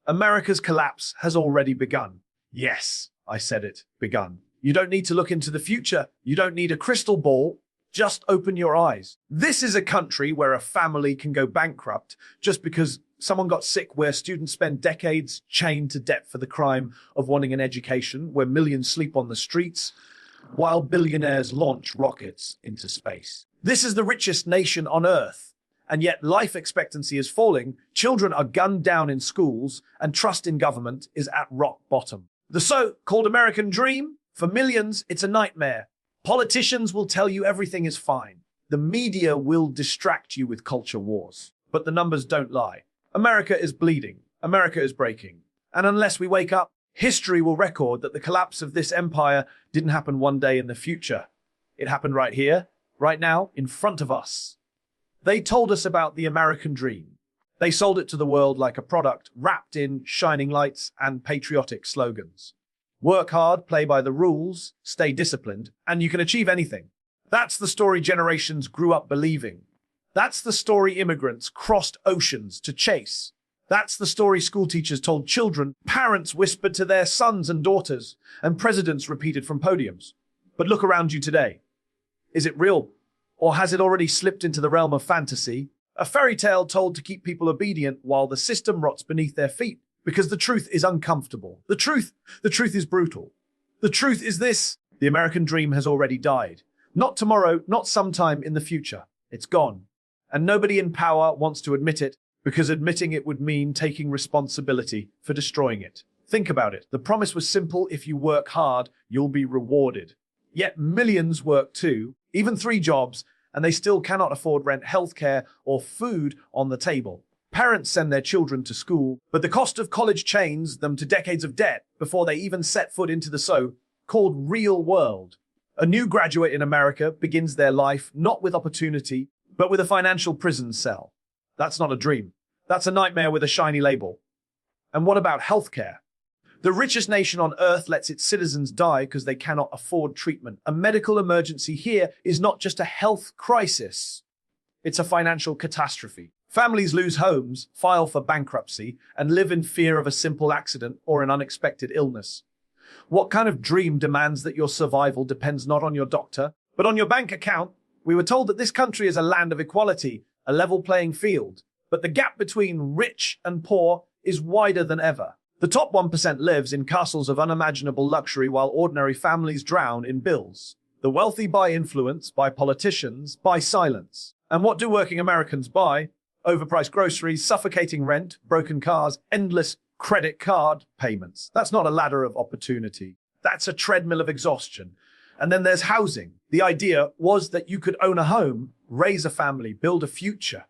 America's collapse has already begun. Yes, I said it, begun. You don't need to look into the future. You don't need a crystal ball. Just open your eyes. This is a country where a family can go bankrupt just because someone got sick, where students spend decades chained to debt for the crime of wanting an education, where millions sleep on the streets, while billionaires launch rockets into space. This is the richest nation on Earth, and yet life expectancy is falling, children are gunned down in schools, and trust in government is at rock bottom. The so-called American dream? For millions, it's a nightmare. Politicians will tell you everything is fine. The media will distract you with culture wars. But the numbers don't lie. America is bleeding. America is breaking. And unless we wake up, history will record that the collapse of this empire didn't happen one day in the future. It happened right here, right now, in front of us. They told us about the American dream. They sold it to the world like a product wrapped in shining lights and patriotic slogans. Work hard, play by the rules, stay disciplined, and you can achieve anything. That's the story generations grew up believing. That's the story immigrants crossed oceans to chase. That's the story school teachers told children, parents whispered to their sons and daughters, and presidents repeated from podiums. But look around you today. Is it real? Or has it already slipped into the realm of fantasy? A fairy tale told to keep people obedient while the system rots beneath their feet. Because the truth is uncomfortable. The truth is brutal. The truth is this: the American dream has already died. Not tomorrow, not sometime in the future. It's gone. And nobody in power wants to admit it, because admitting it would mean taking responsibility for destroying it. Think about it. The promise was simple: if you work hard, you'll be rewarded. Yet millions work too, even 3 jobs, and they still cannot afford rent, healthcare, or food on the table. Parents send their children to school, but the cost of college chains them to decades of debt before they even set foot into the so-called real world. A new graduate in America begins their life not with opportunity, but with a financial prison cell. That's not a dream. That's a nightmare with a shiny label. And what about healthcare? The richest nation on Earth lets its citizens die because they cannot afford treatment. A medical emergency here is not just a health crisis. It's a financial catastrophe. Families lose homes, file for bankruptcy, and live in fear of a simple accident or an unexpected illness. What kind of dream demands that your survival depends not on your doctor, but on your bank account? We were told that this country is a land of equality, a level playing field, but the gap between rich and poor is wider than ever. The top 1% lives in castles of unimaginable luxury while ordinary families drown in bills. The wealthy buy influence, buy politicians, buy silence. And what do working Americans buy? Overpriced groceries, suffocating rent, broken cars, endless credit card payments. That's not a ladder of opportunity. That's a treadmill of exhaustion. And then there's housing. The idea was that you could own a home, raise a family, build a future.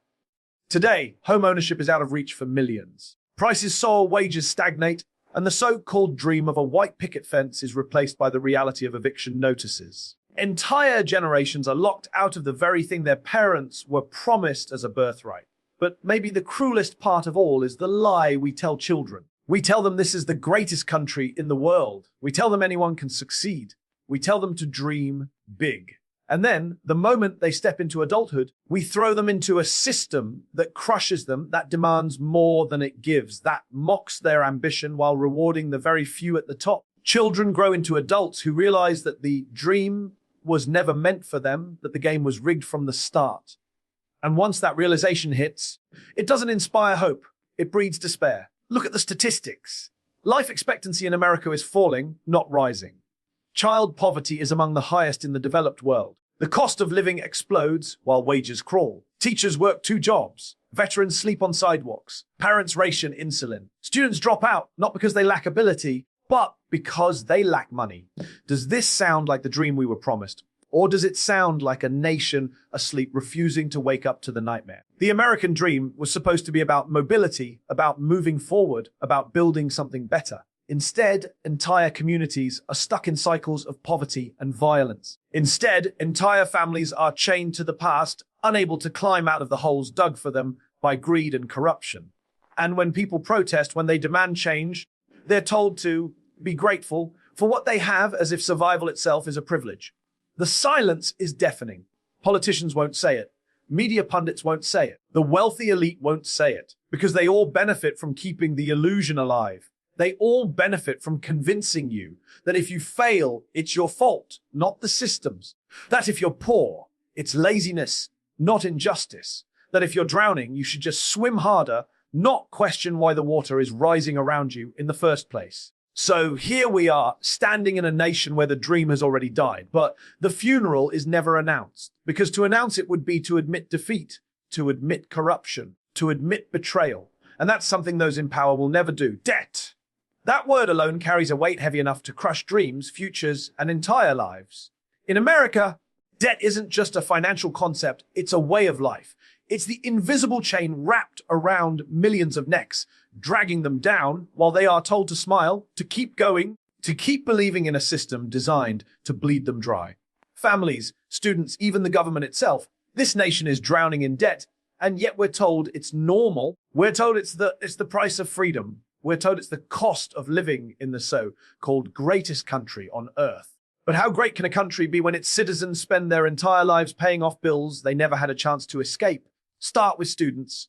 Today, home ownership is out of reach for millions. Prices soar, wages stagnate, and the so-called dream of a white picket fence is replaced by the reality of eviction notices. Entire generations are locked out of the very thing their parents were promised as a birthright. But maybe the cruelest part of all is the lie we tell children. We tell them this is the greatest country in the world. We tell them anyone can succeed. We tell them to dream big. And then, the moment they step into adulthood, we throw them into a system that crushes them, that demands more than it gives, that mocks their ambition while rewarding the very few at the top. Children grow into adults who realize that the dream was never meant for them, that the game was rigged from the start. And once that realization hits, it doesn't inspire hope. It breeds despair. Look at the statistics. Life expectancy in America is falling, not rising. Child poverty is among the highest in the developed world. The cost of living explodes while wages crawl. Teachers work 2 jobs. Veterans sleep on sidewalks. Parents ration insulin. Students drop out, not because they lack ability, but because they lack money. Does this sound like the dream we were promised? Or does it sound like a nation asleep, refusing to wake up to the nightmare? The American dream was supposed to be about mobility, about moving forward, about building something better. Instead, entire communities are stuck in cycles of poverty and violence. Instead, entire families are chained to the past, unable to climb out of the holes dug for them by greed and corruption. And when people protest, when they demand change, they're told to be grateful for what they have, as if survival itself is a privilege. The silence is deafening. Politicians won't say it. Media pundits won't say it. The wealthy elite won't say it because they all benefit from keeping the illusion alive. They all benefit from convincing you that if you fail, it's your fault, not the system's. That if you're poor, it's laziness, not injustice. That if you're drowning, you should just swim harder, not question why the water is rising around you in the first place. So here we are, standing in a nation where the dream has already died, but the funeral is never announced, because to announce it would be to admit defeat, to admit corruption, to admit betrayal. And that's something those in power will never do. Debt. That word alone carries a weight heavy enough to crush dreams, futures, and entire lives. In America, debt isn't just a financial concept, it's a way of life. It's the invisible chain wrapped around millions of necks, dragging them down while they are told to smile, to keep going, to keep believing in a system designed to bleed them dry. Families, students, even the government itself, this nation is drowning in debt, and yet we're told it's normal. We're told it's the price of freedom. We're told it's the cost of living in the so-called greatest country on earth. But how great can a country be when its citizens spend their entire lives paying off bills they never had a chance to escape? Start with students.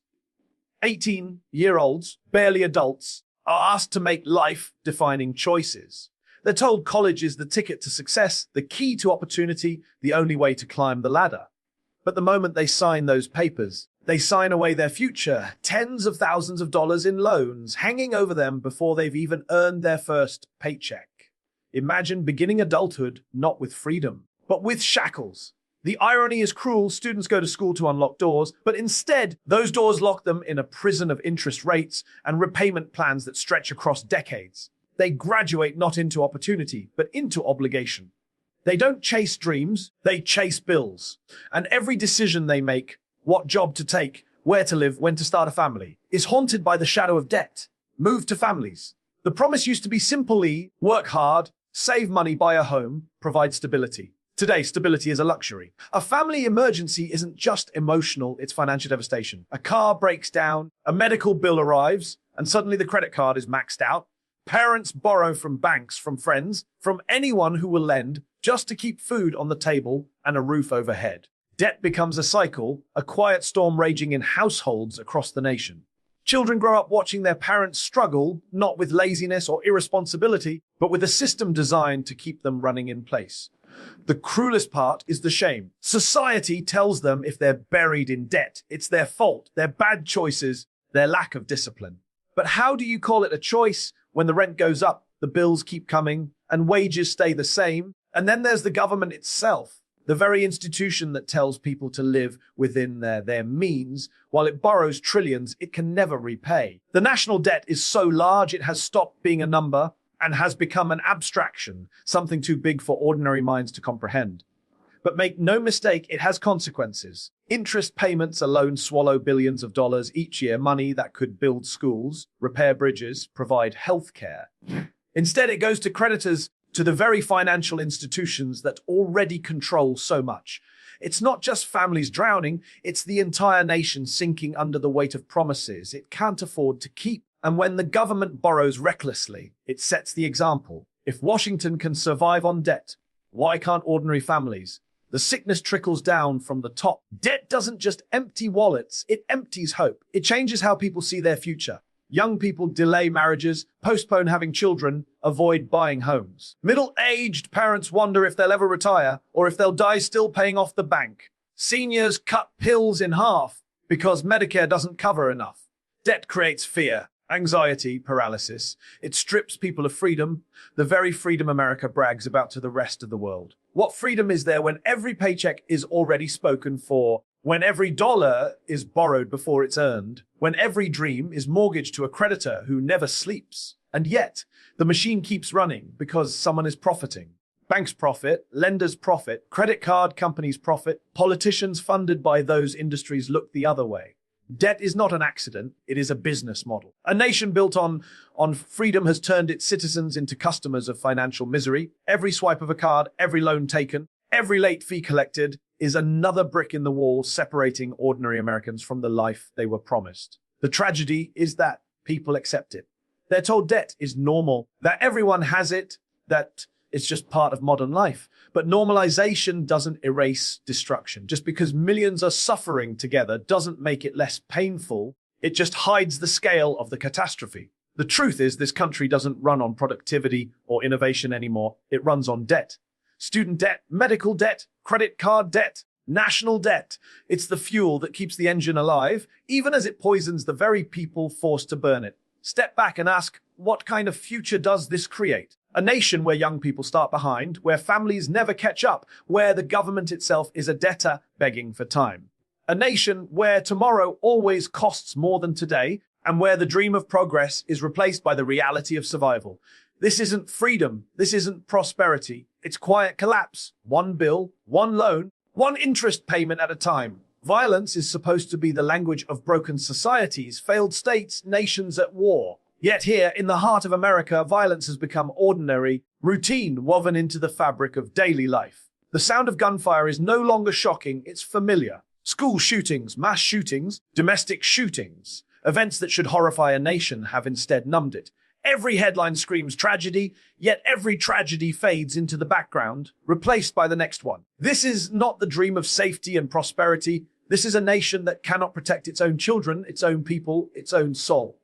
18-year-olds, barely adults, are asked to make life-defining choices. They're told college is the ticket to success, the key to opportunity, the only way to climb the ladder. But the moment they sign those papers, they sign away their future, tens of thousands of dollars in loans hanging over them before they've even earned their first paycheck. Imagine beginning adulthood not with freedom, but with shackles. The irony is cruel. Students go to school to unlock doors, but instead, those doors lock them in a prison of interest rates and repayment plans that stretch across decades. They graduate not into opportunity, but into obligation. They don't chase dreams, they chase bills. And every decision they make, what job to take, where to live, when to start a family, is haunted by the shadow of debt. Move to families. The promise used to be simply work hard, save money, buy a home, provide stability. Today, stability is a luxury. A family emergency isn't just emotional, it's financial devastation. A car breaks down, a medical bill arrives, and suddenly the credit card is maxed out. Parents borrow from banks, from friends, from anyone who will lend, just to keep food on the table and a roof overhead. Debt becomes a cycle, a quiet storm raging in households across the nation. Children grow up watching their parents struggle, not with laziness or irresponsibility, but with a system designed to keep them running in place. The cruelest part is the shame. Society tells them if they're buried in debt, it's their fault, their bad choices, their lack of discipline. But how do you call it a choice when the rent goes up, the bills keep coming, and wages stay the same? And then there's the government itself, the very institution that tells people to live within their means. While it borrows trillions, it can never repay. The national debt is so large it has stopped being a number and has become an abstraction, something too big for ordinary minds to comprehend. But make no mistake, it has consequences. Interest payments alone swallow billions of dollars each year, money that could build schools, repair bridges, provide health care. Instead, it goes to creditors, to the very financial institutions that already control so much. It's not just families drowning, it's the entire nation sinking under the weight of promises it can't afford to keep. And when the government borrows recklessly, it sets the example. If Washington can survive on debt, why can't ordinary families? The sickness trickles down from the top. Debt doesn't just empty wallets, it empties hope. It changes how people see their future. Young people delay marriages, postpone having children, avoid buying homes. Middle-aged parents wonder if they'll ever retire or if they'll die still paying off the bank. Seniors cut pills in half because Medicare doesn't cover enough. Debt creates fear, anxiety, paralysis. It strips people of freedom, the very freedom America brags about to the rest of the world. What freedom is there when every paycheck is already spoken for? When every dollar is borrowed before it's earned, when every dream is mortgaged to a creditor who never sleeps. And yet, the machine keeps running because someone is profiting. Banks profit, lenders profit, credit card companies profit, politicians funded by those industries look the other way. Debt is not an accident, it is a business model. A nation built on freedom has turned its citizens into customers of financial misery. Every swipe of a card, every loan taken, every late fee collected is another brick in the wall separating ordinary Americans from the life they were promised. The tragedy is that people accept it. They're told debt is normal, that everyone has it, that It's just part of modern life. But normalization doesn't erase destruction. Just because millions are suffering together doesn't make it less painful. It just hides the scale of the catastrophe. The truth is, this country doesn't run on productivity or innovation anymore. It runs on debt. Student debt, medical debt, credit card debt, national debt. It's the fuel that keeps the engine alive, even as it poisons the very people forced to burn it. Step back and ask, what kind of future does this create? A nation where young people start behind, where families never catch up, where the government itself is a debtor begging for time. A nation where tomorrow always costs more than today, and where the dream of progress is replaced by the reality of survival. This isn't freedom. This isn't prosperity. It's quiet collapse. One bill, one loan, one interest payment at a time. Violence is supposed to be the language of broken societies, failed states, nations at war. Yet here, in the heart of America, violence has become ordinary, routine, woven into the fabric of daily life. The sound of gunfire is no longer shocking, it's familiar. School shootings, mass shootings, domestic shootings. Events that should horrify a nation have instead numbed it. Every headline screams tragedy, yet every tragedy fades into the background, replaced by the next one. This is not the dream of safety and prosperity. This is a nation that cannot protect its own children, its own people, its own soul.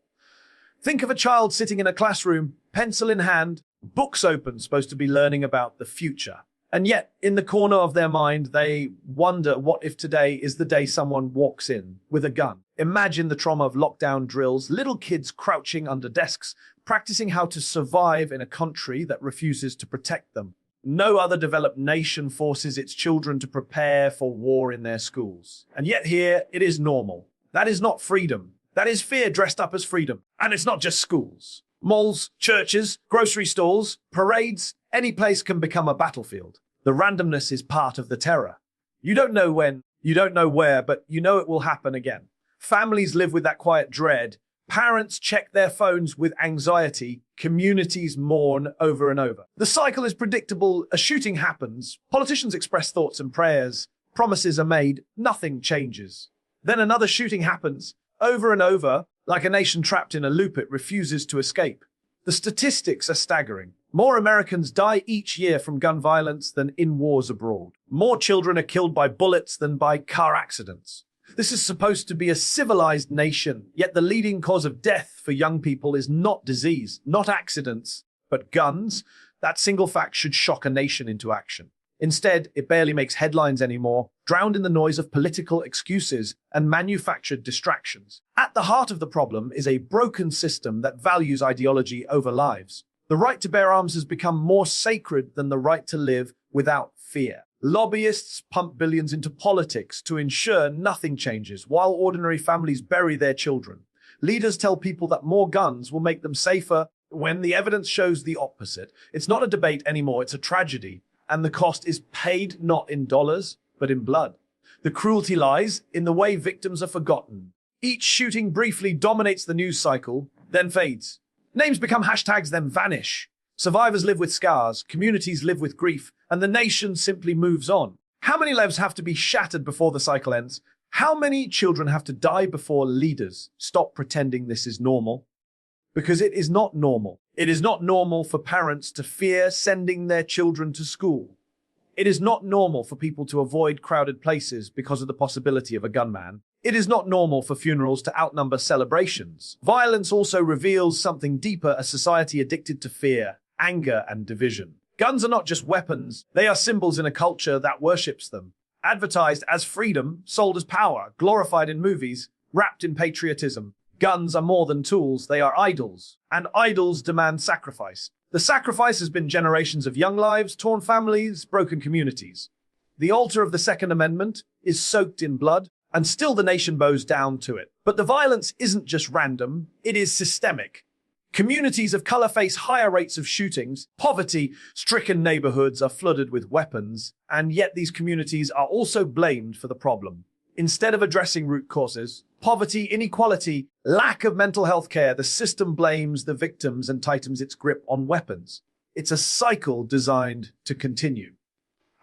Think of a child sitting in a classroom, pencil in hand, books open, supposed to be learning about the future. And yet, in the corner of their mind, they wonder, what if today is the day someone walks in with a gun? Imagine the trauma of lockdown drills, little kids crouching under desks, practicing how to survive in a country that refuses to protect them. No other developed nation forces its children to prepare for war in their schools. And yet here, it is normal. That is not freedom. That is fear dressed up as freedom. And it's not just schools. Malls, churches, grocery stores, parades, any place can become a battlefield. The randomness is part of the terror. You don't know when, you don't know where, but you know it will happen again. Families live with that quiet dread. Parents check their phones with anxiety. Communities mourn over and over. The cycle is predictable. A shooting happens. Politicians express thoughts and prayers. Promises are made. Nothing changes. Then another shooting happens. Over and over, like a nation trapped in a loop it refuses to escape. The statistics are staggering. More Americans die each year from gun violence than in wars abroad. More children are killed by bullets than by car accidents. This is supposed to be a civilized nation, yet the leading cause of death for young people is not disease, not accidents, but guns. That single fact should shock a nation into action. Instead, it barely makes headlines anymore, drowned in the noise of political excuses and manufactured distractions. At the heart of the problem is a broken system that values ideology over lives. The right to bear arms has become more sacred than the right to live without fear. Lobbyists pump billions into politics to ensure nothing changes, while ordinary families bury their children. Leaders tell people that more guns will make them safer when the evidence shows the opposite. It's not a debate anymore, it's a tragedy. And the cost is paid not in dollars, but in blood. The cruelty lies in the way victims are forgotten. Each shooting briefly dominates the news cycle, then fades. Names become hashtags, then vanish. Survivors live with scars, communities live with grief, and the nation simply moves on. How many lives have to be shattered before the cycle ends? How many children have to die before leaders stop pretending this is normal? Because it is not normal. It is not normal for parents to fear sending their children to school. It is not normal for people to avoid crowded places because of the possibility of a gunman. It is not normal for funerals to outnumber celebrations. Violence also reveals something deeper, a society addicted to fear, anger, and division. Guns are not just weapons, they are symbols in a culture that worships them. Advertised as freedom, sold as power, glorified in movies, wrapped in patriotism. Guns are more than tools, they are idols. And idols demand sacrifice. The sacrifice has been generations of young lives, torn families, broken communities. The altar of the Second Amendment is soaked in blood, and still the nation bows down to it. But the violence isn't just random, it is systemic. Communities of color face higher rates of shootings. Poverty-stricken neighborhoods are flooded with weapons, and yet these communities are also blamed for the problem. Instead of addressing root causes, poverty, inequality, lack of mental health care, the system blames the victims and tightens its grip on weapons. It's a cycle designed to continue.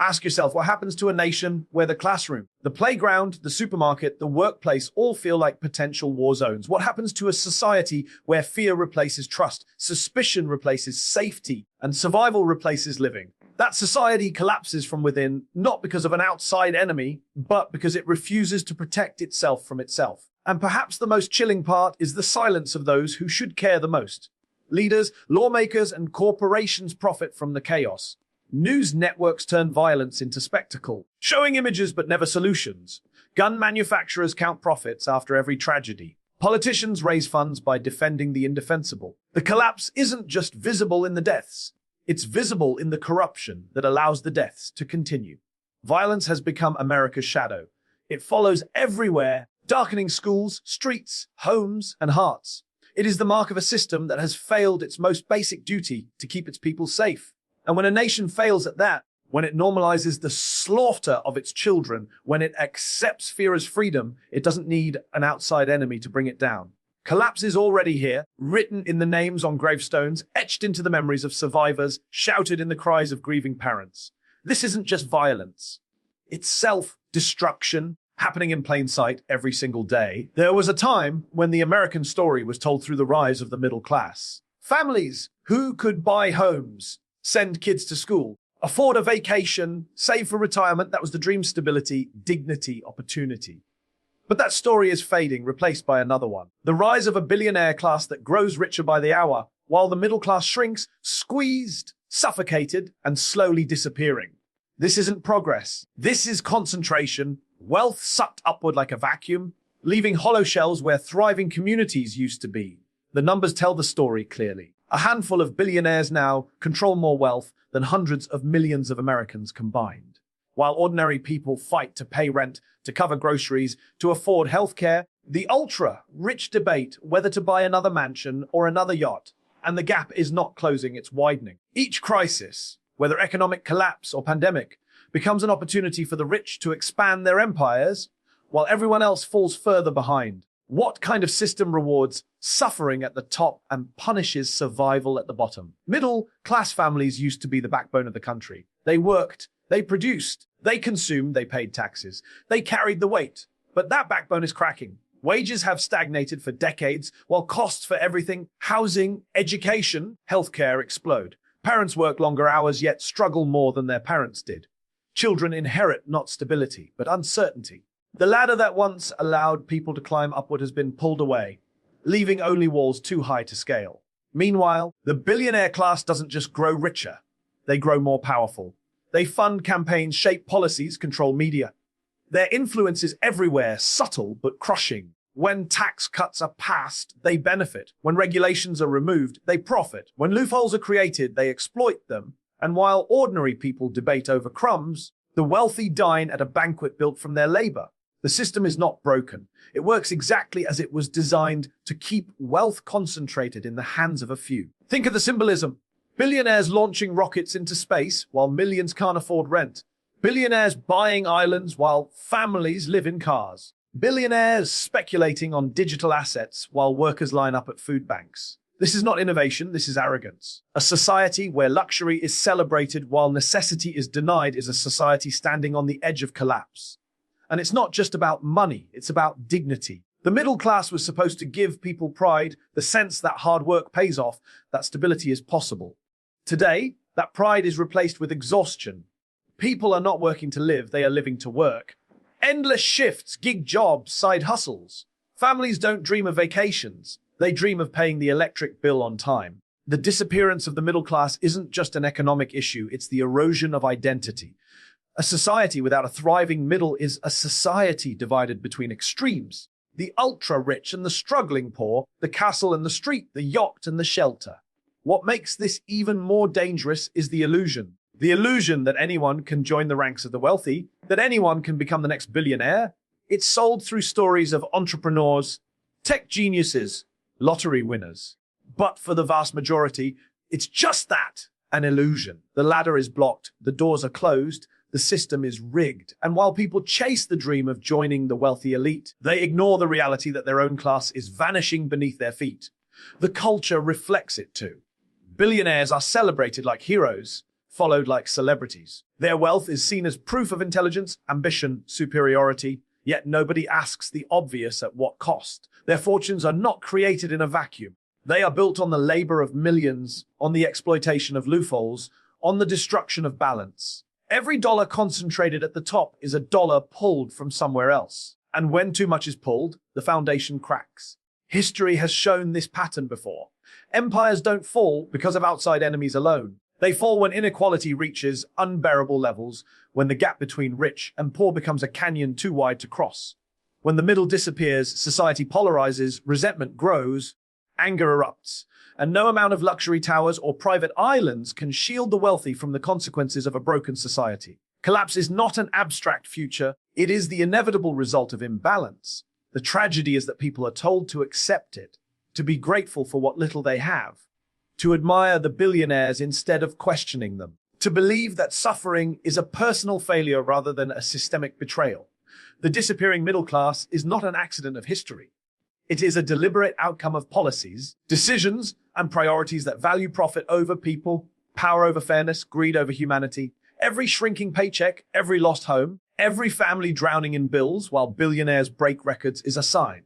Ask yourself, what happens to a nation where the classroom, the playground, the supermarket, the workplace all feel like potential war zones? What happens to a society where fear replaces trust, suspicion replaces safety, and survival replaces living? That society collapses from within, not because of an outside enemy, but because it refuses to protect itself from itself. And perhaps the most chilling part is the silence of those who should care the most. Leaders, lawmakers, and corporations profit from the chaos. News networks turn violence into spectacle, showing images but never solutions. Gun manufacturers count profits after every tragedy. Politicians raise funds by defending the indefensible. The collapse isn't just visible in the deaths. It's visible in the corruption that allows the deaths to continue. Violence has become America's shadow. It follows everywhere, darkening schools, streets, homes, and hearts. It is the mark of a system that has failed its most basic duty to keep its people safe. And when a nation fails at that, when it normalizes the slaughter of its children, when it accepts fear as freedom, it doesn't need an outside enemy to bring it down. Collapse is already here, written in the names on gravestones, etched into the memories of survivors, shouted in the cries of grieving parents. This isn't just violence. It's self-destruction, happening in plain sight every single day. There was a time when the American story was told through the rise of the middle class. Families who could buy homes, send kids to school, afford a vacation, save for retirement. That was the dream: stability, dignity, opportunity. But that story is fading, replaced by another one. The rise of a billionaire class that grows richer by the hour, while the middle class shrinks, squeezed, suffocated, and slowly disappearing. This isn't progress. This is concentration, wealth sucked upward like a vacuum, leaving hollow shells where thriving communities used to be. The numbers tell the story clearly. A handful of billionaires now control more wealth than hundreds of millions of Americans combined. While ordinary people fight to pay rent, to cover groceries, to afford healthcare, the ultra-rich debate whether to buy another mansion or another yacht. And the gap is not closing, it's widening. Each crisis, whether economic collapse or pandemic, becomes an opportunity for the rich to expand their empires, while everyone else falls further behind. What kind of system rewards suffering at the top and punishes survival at the bottom? Middle-class families used to be the backbone of the country. They worked, they produced, they consumed, they paid taxes. They carried the weight. But that backbone is cracking. Wages have stagnated for decades, while costs for everything, housing, education, healthcare explode. Parents work longer hours, yet struggle more than their parents did. Children inherit not stability, but uncertainty. The ladder that once allowed people to climb upward has been pulled away, leaving only walls too high to scale. Meanwhile, the billionaire class doesn't just grow richer, they grow more powerful. They fund campaigns, shape policies, control media. Their influence is everywhere, subtle but crushing. When tax cuts are passed, they benefit. When regulations are removed, they profit. When loopholes are created, they exploit them. And while ordinary people debate over crumbs, the wealthy dine at a banquet built from their labor. The system is not broken. It works exactly as it was designed, to keep wealth concentrated in the hands of a few. Think of the symbolism. Billionaires launching rockets into space while millions can't afford rent. Billionaires buying islands while families live in cars. Billionaires speculating on digital assets while workers line up at food banks. This is not innovation, this is arrogance. A society where luxury is celebrated while necessity is denied is a society standing on the edge of collapse. And it's not just about money, it's about dignity. The middle class was supposed to give people pride, the sense that hard work pays off, that stability is possible. Today, that pride is replaced with exhaustion. People are not working to live, they are living to work. Endless shifts, gig jobs, side hustles. Families don't dream of vacations, they dream of paying the electric bill on time. The disappearance of the middle class isn't just an economic issue, it's the erosion of identity. A society without a thriving middle is a society divided between extremes. The ultra-rich and the struggling poor, the castle and the street, the yacht and the shelter. What makes this even more dangerous is the illusion. The illusion that anyone can join the ranks of the wealthy, that anyone can become the next billionaire. It's sold through stories of entrepreneurs, tech geniuses, lottery winners. But for the vast majority, it's just that, an illusion. The ladder is blocked, the doors are closed, the system is rigged. And while people chase the dream of joining the wealthy elite, they ignore the reality that their own class is vanishing beneath their feet. The culture reflects it too. Billionaires are celebrated like heroes. followed like celebrities. Their wealth is seen as proof of intelligence, ambition, superiority, yet nobody asks the obvious: at what cost? Their fortunes are not created in a vacuum. They are built on the labor of millions, on the exploitation of loopholes, on the destruction of balance. Every dollar concentrated at the top is a dollar pulled from somewhere else. And when too much is pulled, the foundation cracks. History has shown this pattern before. Empires don't fall because of outside enemies alone. They fall when inequality reaches unbearable levels, when the gap between rich and poor becomes a canyon too wide to cross. When the middle disappears, society polarizes, resentment grows, anger erupts, and no amount of luxury towers or private islands can shield the wealthy from the consequences of a broken society. Collapse is not an abstract future, it is the inevitable result of imbalance. The tragedy is that people are told to accept it, to be grateful for what little they have, to admire the billionaires instead of questioning them, to believe that suffering is a personal failure rather than a systemic betrayal. The disappearing middle class is not an accident of history. It is a deliberate outcome of policies, decisions, and priorities that value profit over people, power over fairness, greed over humanity. Every shrinking paycheck, every lost home, every family drowning in bills while billionaires break records is a sign.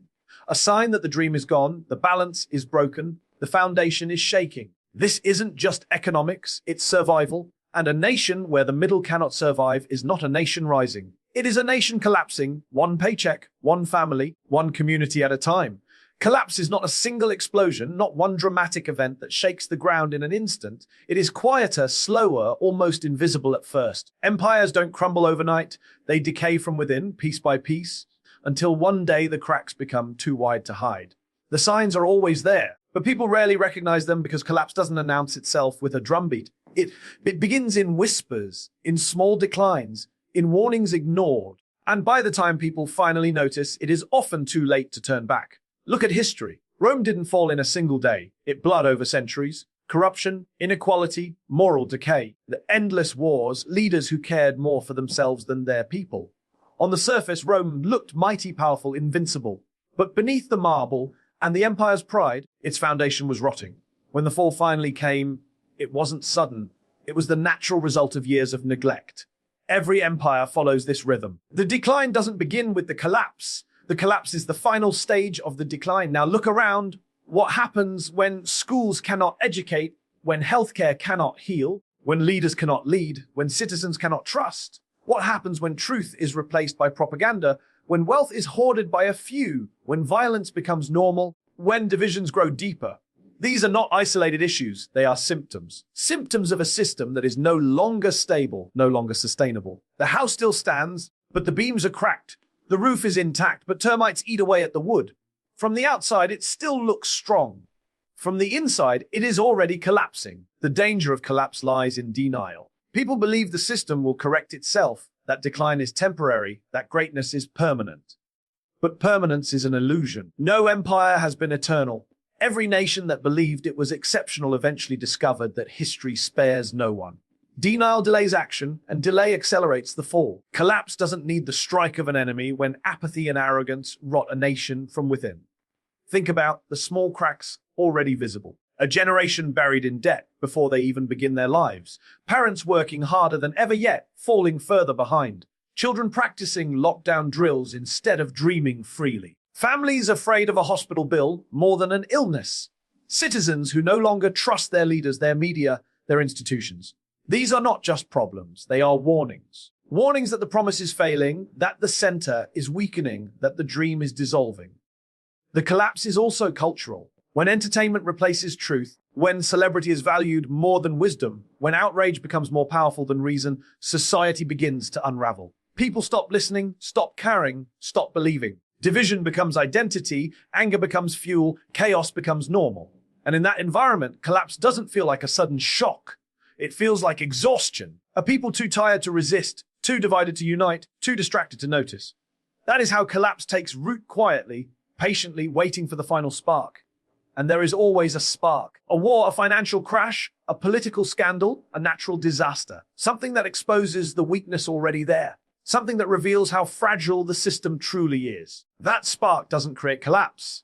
A sign that the dream is gone, the balance is broken, the foundation is shaking. This isn't just economics, it's survival. And a nation where the middle cannot survive is not a nation rising. It is a nation collapsing, one paycheck, one family, one community at a time. Collapse is not a single explosion, not one dramatic event that shakes the ground in an instant. It is quieter, slower, almost invisible at first. Empires don't crumble overnight. They decay from within, piece by piece, until one day the cracks become too wide to hide. The signs are always there, but people rarely recognize them because collapse doesn't announce itself with a drumbeat. It begins in whispers, in small declines, in warnings ignored. And by the time people finally notice, it is often too late to turn back. Look at history. Rome didn't fall in a single day. It bled over centuries. Corruption, inequality, moral decay, the endless wars, leaders who cared more for themselves than their people. On the surface, Rome looked mighty, powerful, invincible. But beneath the marble and the empire's pride, its foundation was rotting. When the fall finally came, it wasn't sudden. It was the natural result of years of neglect. Every empire follows this rhythm. The decline doesn't begin with the collapse. The collapse is the final stage of the decline. Now look around. What happens when schools cannot educate, when healthcare cannot heal, when leaders cannot lead, when citizens cannot trust? What happens when truth is replaced by propaganda, when wealth is hoarded by a few, when violence becomes normal, when divisions grow deeper? These are not isolated issues, they are symptoms. Symptoms of a system that is no longer stable, no longer sustainable. The house still stands, but the beams are cracked. The roof is intact, but termites eat away at the wood. From the outside, it still looks strong. From the inside, it is already collapsing. The danger of collapse lies in denial. People believe the system will correct itself, that decline is temporary, that greatness is permanent. But permanence is an illusion. No empire has been eternal. Every nation that believed it was exceptional eventually discovered that history spares no one. Denial delays action, and delay accelerates the fall. Collapse doesn't need the strike of an enemy when apathy and arrogance rot a nation from within. Think about the small cracks already visible. A generation buried in debt before they even begin their lives. Parents working harder than ever yet, falling further behind. Children practicing lockdown drills instead of dreaming freely. Families afraid of a hospital bill more than an illness. Citizens who no longer trust their leaders, their media, their institutions. These are not just problems, they are warnings. Warnings that the promise is failing, that the center is weakening, that the dream is dissolving. The collapse is also cultural. When entertainment replaces truth, when celebrity is valued more than wisdom, when outrage becomes more powerful than reason, society begins to unravel. People stop listening, stop caring, stop believing. Division becomes identity, anger becomes fuel, chaos becomes normal. And in that environment, collapse doesn't feel like a sudden shock. It feels like exhaustion. A people too tired to resist, too divided to unite, too distracted to notice. That is how collapse takes root quietly, patiently waiting for the final spark. And there is always a spark. A war, a financial crash, a political scandal, a natural disaster. Something that exposes the weakness already there. Something that reveals how fragile the system truly is. That spark doesn't create collapse.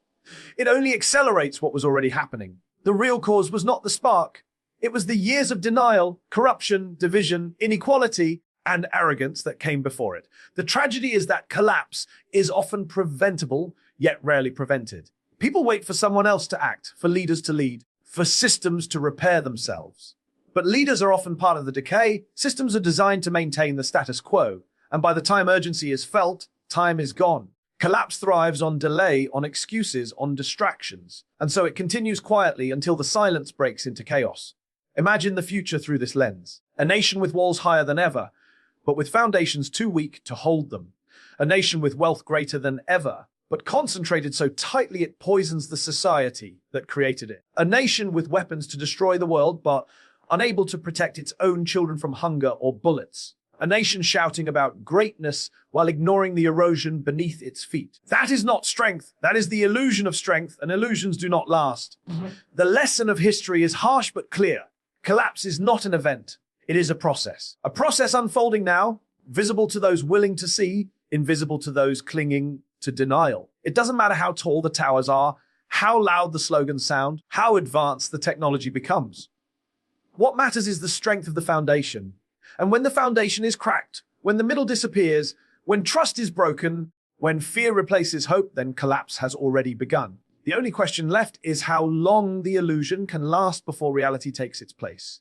It only accelerates what was already happening. The real cause was not the spark. It was the years of denial, corruption, division, inequality, and arrogance that came before it. The tragedy is that collapse is often preventable, yet rarely prevented. People wait for someone else to act, for leaders to lead, for systems to repair themselves. But leaders are often part of the decay. Systems are designed to maintain the status quo, and by the time urgency is felt, time is gone. Collapse thrives on delay, on excuses, on distractions, and so it continues quietly until the silence breaks into chaos. Imagine the future through this lens. A nation with walls higher than ever, but with foundations too weak to hold them. A nation with wealth greater than ever, but concentrated so tightly it poisons the society that created it. A nation with weapons to destroy the world, but unable to protect its own children from hunger or bullets. A nation shouting about greatness while ignoring the erosion beneath its feet. That is not strength. That is the illusion of strength, and illusions do not last. The lesson of history is harsh but clear. Collapse is not an event. It is a process. A process unfolding now, visible to those willing to see, invisible to those clinging to denial. It doesn't matter how tall the towers are, how loud the slogans sound, how advanced the technology becomes. What matters is the strength of the foundation. And when the foundation is cracked, when the middle disappears, when trust is broken, when fear replaces hope, then collapse has already begun. The only question left is how long the illusion can last before reality takes its place.